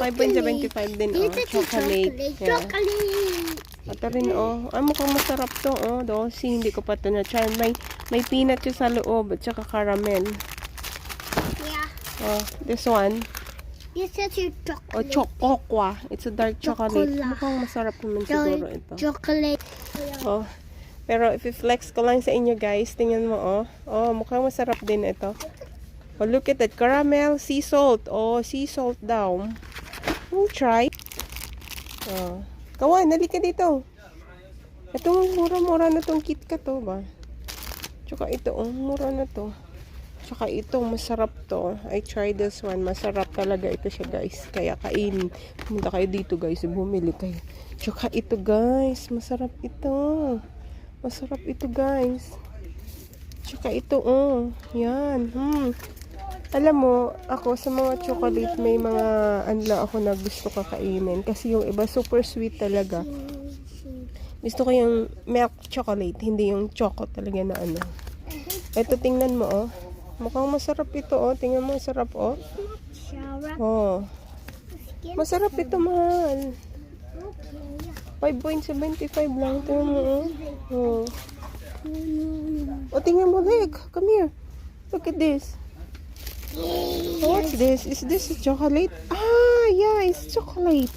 5.75 din, oh. Chocolate. Yeah. Ito rin, oh. Ay, mukhang masarap to, oh. Dosi, hindi ko pa ito na-try. May peanut yung sa loob, at saka caramel. Yeah. Oh, this one. This is your chocolate. Oh, chocokwa. It's a dark chocolate. Mukhang masarap naman siguro ito. Chocolate. Oh. Pero if i-flex ko lang sa inyo guys, tingnan mo, oh. Oh, mukhang masarap din ito. Oh, look at that. Caramel, sea salt. Oh, sea salt daw. We'll try. Oh. Kawan, nalika dito. Ito, mura-mura na tong KitKat, oh, ba? Tsaka ito, oh, mura na to. Tsaka ito, masarap to. I tried this one. Masarap talaga ito siya, guys. Kaya kain. Pumunta kayo dito, guys. Bumili kayo. Tsaka ito, guys. Masarap ito. Masarap ito, guys. Tsaka ito, oh. Yan. Alam mo, ako sa mga chocolate, may mga anla ako na gusto kakainin. Kasi yung iba, super sweet talaga. Gusto ko yung milk chocolate, hindi yung choco talaga na ano. Ito, tingnan mo, oh. Mukhang masarap ito, oh. Tingnan mo, masarap, oh. Oh. Masarap ito, mahal. 5.75 lang. Tingnan mo, oh. Oh. Oh, tingnan mo, look. Come here. Look at this. What's this? Is this a chocolate? Ah, yeah, it's chocolate.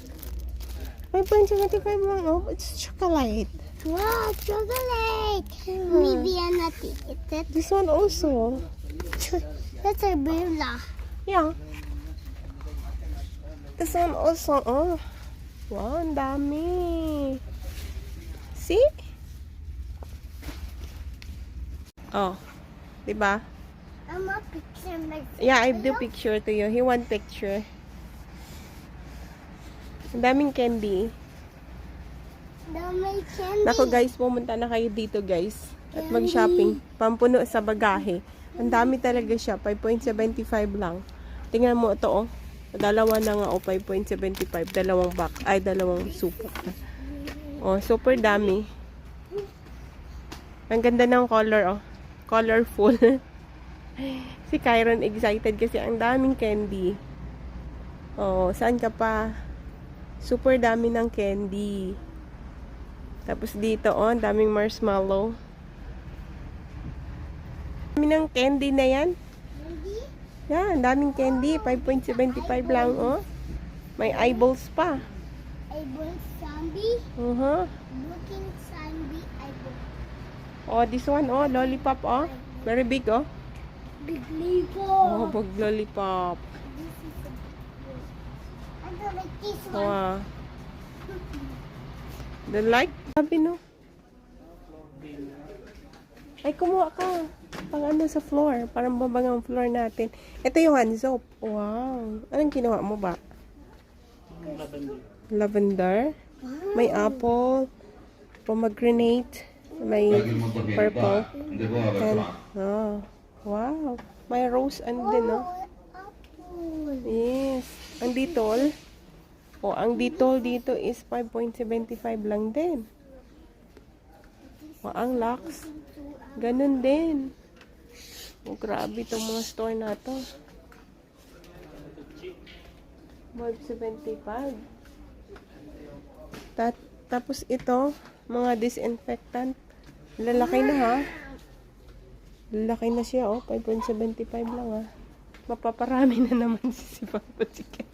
5.75 lang, oh. It's chocolate. Wow, chocolate. Maybe I'm not eat it. This one also. That's a Bella. Yeah. This one also. Oh. Wow, ang dami. See? Oh. Diba? I'm a picture myself. Yeah, I do picture to you. He want picture. Ang daming candy. Dami candy. Nako guys, pumunta na kayo dito guys. At mag-shopping. Pampuno sa bagahe. Ang dami talaga siya. 5.75 lang. Tingnan mo ito, oh. Dalawa na nga, oh. 5.75. Dalawang supot. Oh, super dami. Ang ganda ng color, oh. Colorful. Si Kyron excited kasi ang daming candy. Oh, saan ka pa? Super dami ng candy. Tapos dito, oh, ang daming marshmallow. Dami ng candy na yan. Yeah, ang daming candy. 5.75 lang, oh. May eyeballs pa. Eyeball zombie. Looking zombie eyeball. Oh, this one, oh, lollipop, oh. Very big, oh. Big Lego. Oh, big lollipop. This is a big. I don't like this one. Wow. The like? Sabi, no? Ay, kumuha ka. Pang ano sa floor. Parang babangang floor natin. Ito yung hand soap. Wow. Anong kinuha mo ba? Lavender. May apple. Pomegranate. May purple. And, oh. Wow. May rose and din, no? Apple. Yes. Ang Dettol. O, ang Dettol dito is 5.75 lang din. O, ang Lux. Ganun din. O, grabe itong mga store na to. 5.75. Tapos ito, mga disinfectant. Lalaki na, ha? Lalaki na siya, oh. 5.75 lang, ha? Mapaparami na naman si Papa Chicken.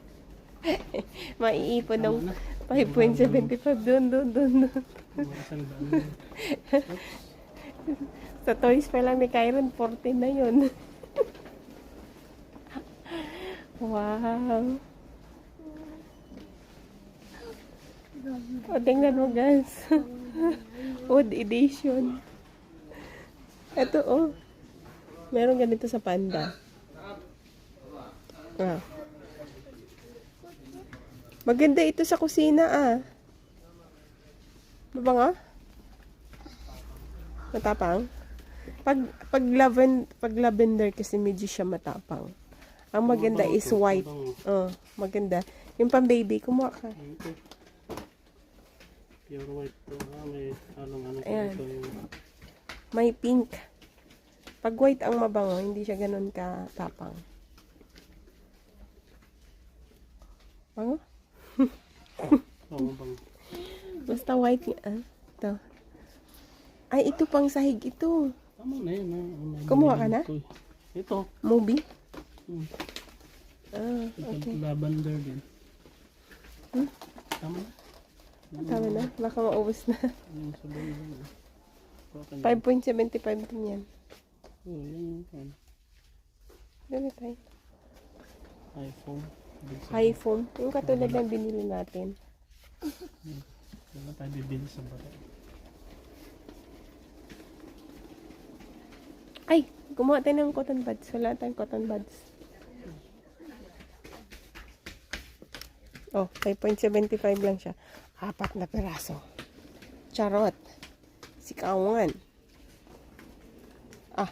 Maiipon ng 5.75 doon. Sa toys pa lang ni Kyron, 14 na yun. Wow. O, tingnan mo guys. Wood edition. Ito, oh. Meron ganito sa Panda. Wow. Maganda ito sa kusina, ah. Mabango? Matapang? Pag lavender kasi medyo siya matapang. Ang maganda is white. Oh, maganda. Yung pang baby, kumuha ka. Pure white to. May ano Ayan. May pink. Pag white ang mabango, hindi siya ganun katapang. Bango? Oo, bang. Basta white nga. Ah, ito. Ay, ito pang sahig ito. Tama na yan. Kumuha ka na? Ito. Movie? Hmm. Ah, Ito okay. lavender din. Hmm? Tama na. Tama na. Baka maubos na. Yung sabay na. 5.75 din yan. Oo, yan yan. Dami tayo. iPhone. High foam. Yung katulad ng binili natin. Wala tayo bibili sa bata. Ay! Gumawa tayo ng cotton buds. Wala tayong cotton buds. Oh, 5.75 lang siya. 4 na peraso. Charot. Sikawan. Ah,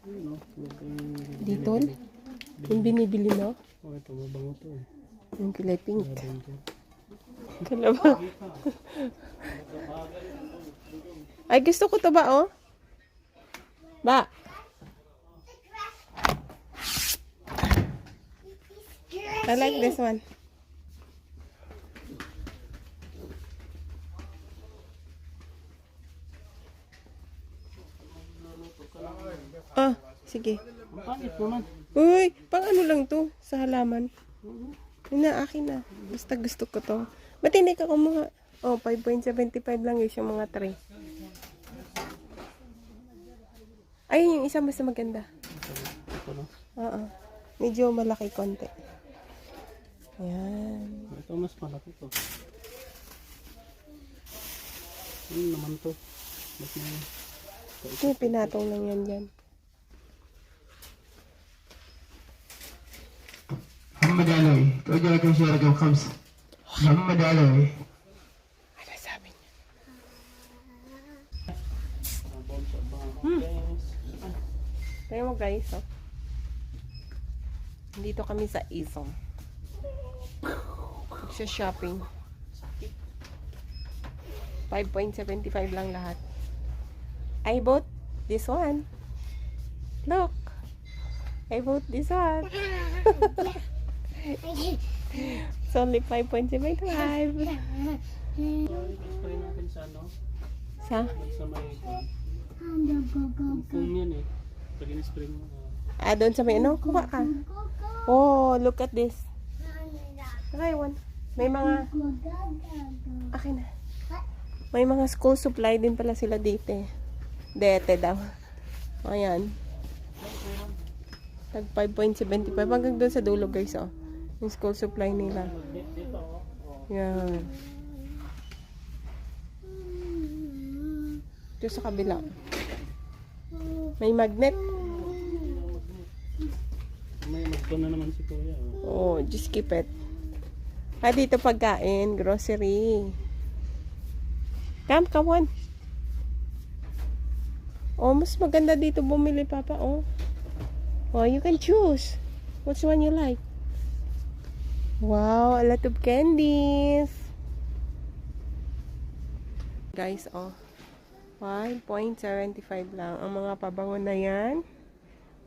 Ano? dito? Yung binibili mo? Oh, ito mabango to eh. Yung kulay pink. Lavender. Kalabaw. Ay, gusto ko to ba, oh? Ba? I like this one. Ah, sige. Ang pangit naman. Uy, pang ano lang to sa halaman. Yun na, akin na. Basta gusto ko to. Ba't hindi ka kumuha? Oh, 5.75 lang guys yung mga tray. Ay, yung isa mas maganda. Ito no? Oo. Medyo malaki konti. Ayan. Ito mas malaki to. Ano naman to? Ba't may... Hindi, pinatong lang yan dyan. محمد علوي توجه لكم شيء رقم 5 محمد علوي Ano sabi niya? Abon sa bango. Guys. Tayo mo guys, oh. Dito kami sa Isom. Sa shopping. 5.75 lang lahat. I bought this one. Look. I bought this one. It's only 5.75. Spray natin sa ano? Sa? Sa may... Foam yan eh. Pag in-spray mo. Doon sa may ano? Kuha ka. Oh, look at this. Okay, one. May mga... Akin na. May mga school supply din pala sila dito eh. Dete daw. Ayan. Tag 5.75. Hanggang doon sa dulo guys, oh. Yung school supply nila. Dito oh. Yan. Dito sa kabila. May magnet. May magto na naman si Kuya. Oh. Oh, just keep it. Dito pagkain, grocery. Come on. Oh, mas maganda dito bumili, Papa, oh. Oh, you can choose. Which one you like? Wow, a lot of candies. Guys, oh. 5.75 lang. Ang mga pabango na yan,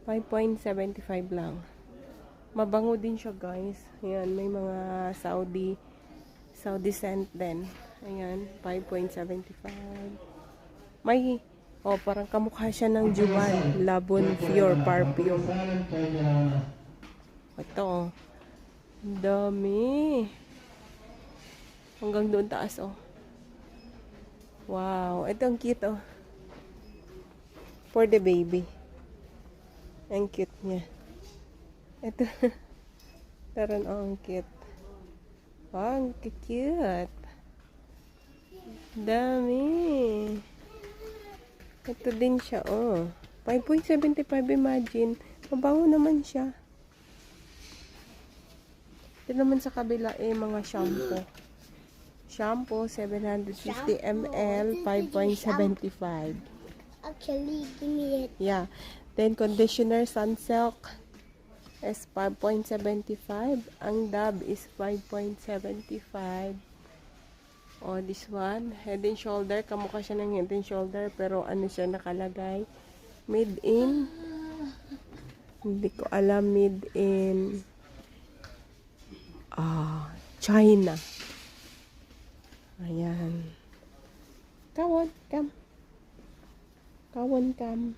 5.75 lang. Mabango din siya, guys. Ayan, may mga Saudi scent din. Ayan, 5.75. May, oh, parang kamukha siya ng Juwan. Labon Pure Perfume. Ito, oh. Ang dami. Hanggang doon taas, oh. Wow, ito ang cute, oh. For the baby. Ang cute niya. Ito. Taran, oh, ang cute. Wow, ang cute. Dami. Ito din siya, oh. 5.75, imagine. Mabango naman siya. Ito naman sa kabila, mga shampoo. Shampoo, 750 ml, 5.75. Actually, give me it. Yeah. Then, conditioner, Sunsilk is 5.75. Ang Dove is 5.75. Oh, this one, Head and Shoulder. Kamukha siya ng Head and Shoulder, pero ano siya nakalagay? Made in, hindi ko alam, made in China. Ayan. Kawon, kam. Kawon, kam.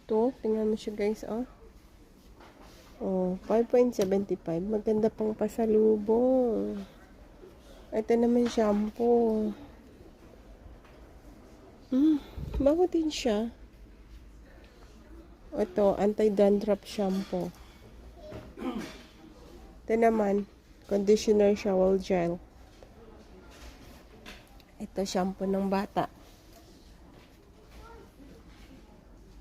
Ito, tingnan mo siya guys, oh. Oh, 5.75. Maganda pang pasalubong. Ito naman shampoo. Bago din siya. Ito, anti-dandruff shampoo. Ito naman, conditioner shower gel. Ito, shampoo ng bata.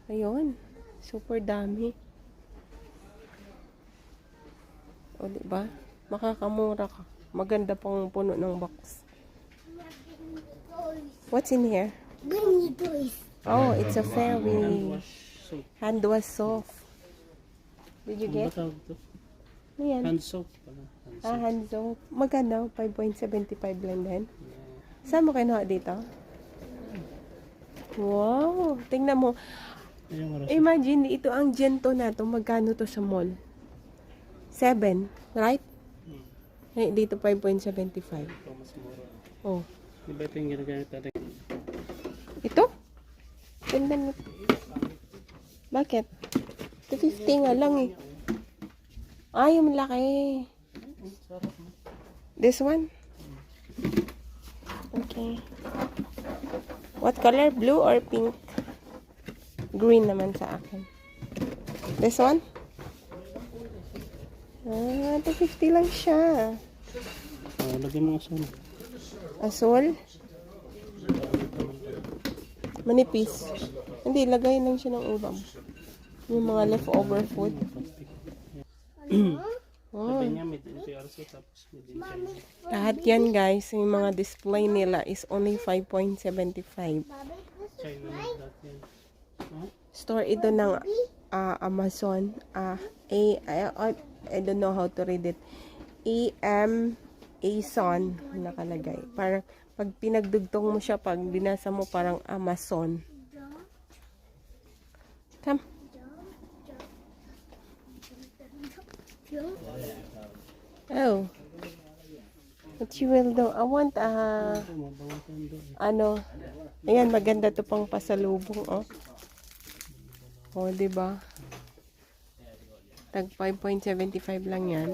Ayun, super dami. O, diba? Makakamura ka. Maganda pang puno ng box. What's in here? Bunny toys. Oh, it's a fairy Handwash soap. hand wash soap. Did you Ano ba get? tawag to? Ano yan? Hand soap pala. Hand soap. Hand soap. Magkano? 5.75 lang din. Saan mo kinuha dito? Wow! Tingnan mo. Ayun, oras. Imagine, ito ang Gento na to. Magkano to sa mall? 7, right? Eh, dito 5.75. Ito, mas mura. Oh. Di ba ito yung ginagamit natin? Ito? Ganda mo. Bakit? 250 nga lang eh. Ay, yung laki. This one? Okay. What color? Blue or pink? Green naman sa akin. This one? 250 lang siya. Oh, lagyan mo asan. Asul? Manipis. Hindi, lagay lang siya ng ubam. Yung mga leftover food. Oh. Sabi niya, made in PRC tapos made in China. Lahat yan guys, yung mga display nila is only 5.75. China made that yan. No? Store ito ng Amazon. I don't know how to read it. Amazon nakalagay. Parang pag pinagdugtong mo siya, pag binasa mo parang Amazon. Come. Oh. What you will do? I want ano. Ayan, maganda to pang pasalubong, oh. Oh, 'di ba? Tag 5.75 lang 'yan.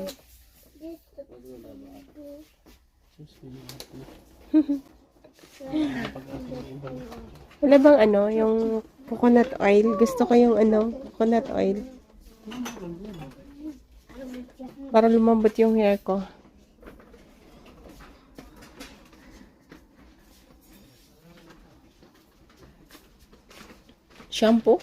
Wala bang ano, yung coconut oil? Gusto ko yung ano, coconut oil. Para lumambot yung hair ko. Shampoo?